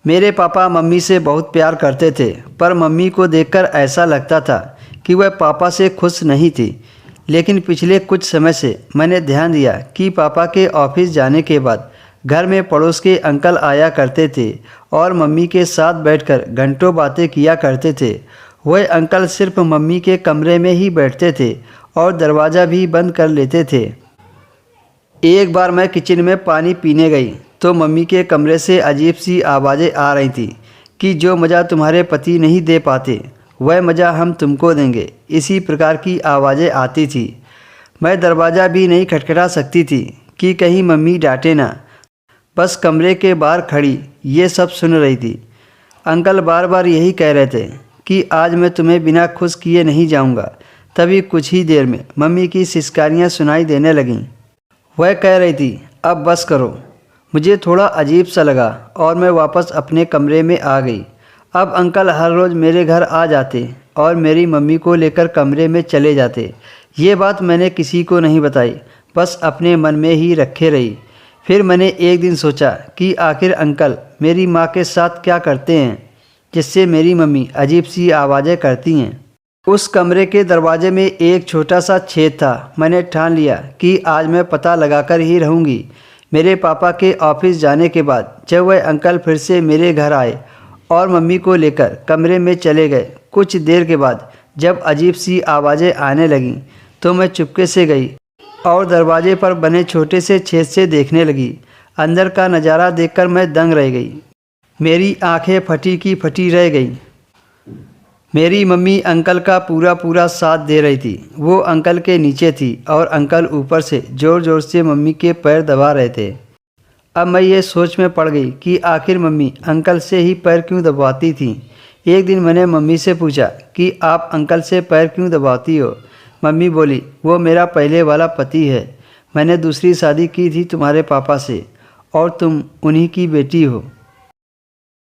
मेरे papa mummy से बहुत प्यार करते थे, पर मम्मी को देखकर ऐसा लगता था कि वह पापा से खुश नहीं थी। लेकिन पिछले कुछ समय से मैंने ध्यान दिया कि पापा के ऑफिस जाने के बाद घर में पड़ोस के अंकल आया करते थे और मम्मी के साथ बैठकर घंटों बातें किया करते थे। वह अंकल सिर्फ मम्मी के कमरे में ही बैठते थे और दरवाज़ा भी बंद कर लेते थे। एक बार मैं किचन में पानी पीने गई तो मम्मी के कमरे से अजीब सी आवाज़ें आ रही थी कि जो मज़ा तुम्हारे पति नहीं दे पाते वह मज़ा हम तुमको देंगे। इसी प्रकार की आवाज़ें आती थी। मैं दरवाज़ा भी नहीं खटखटा सकती थी कि कहीं मम्मी डांटे ना। बस कमरे के बाहर खड़ी ये सब सुन रही थी। अंकल बार बार यही कह रहे थे कि आज मैं तुम्हें बिना खुश किए नहीं जाऊंगा। तभी कुछ ही देर में मम्मी की सिसकारियाँ सुनाई देने लगीं। वह कह रही थी, अब बस करो। मुझे थोड़ा अजीब सा लगा और मैं वापस अपने कमरे में आ गई। अब अंकल हर रोज़ मेरे घर आ जाते और मेरी मम्मी को लेकर कमरे में चले जाते। ये बात मैंने किसी को नहीं बताई, बस अपने मन में ही रखे रही। फिर मैंने एक दिन सोचा कि आखिर अंकल मेरी माँ के साथ क्या करते हैं जिससे मेरी मम्मी अजीब सी आवाज़ें करती हैं। उस कमरे के दरवाजे में एक छोटा सा छेद था। मैंने ठान लिया कि आज मैं पता लगाकर ही रहूँगी। मेरे पापा के ऑफिस जाने के बाद जब वह अंकल फिर से मेरे घर आए और मम्मी को लेकर कमरे में चले गए, कुछ देर के बाद जब अजीब सी आवाज़ें आने लगीं तो मैं चुपके से गई और दरवाजे पर बने छोटे से छेद से देखने लगी। अंदर का नज़ारा देखकर मैं दंग रह गई। मेरी आंखें फटी की फटी रह गईं। मेरी मम्मी अंकल का पूरा साथ दे रही थी। वो अंकल के नीचे थी और अंकल ऊपर से ज़ोर ज़ोर से मम्मी के पैर दबा रहे थे। अब मैं ये सोच में पड़ गई कि आखिर मम्मी अंकल से ही पैर क्यों दबाती थी। एक दिन मैंने मम्मी से पूछा कि आप अंकल से पैर क्यों दबाती हो। मम्मी बोली, वो मेरा पहले वाला पति है। मैंने दूसरी शादी की थी तुम्हारे पापा से और तुम उन्हीं की बेटी हो।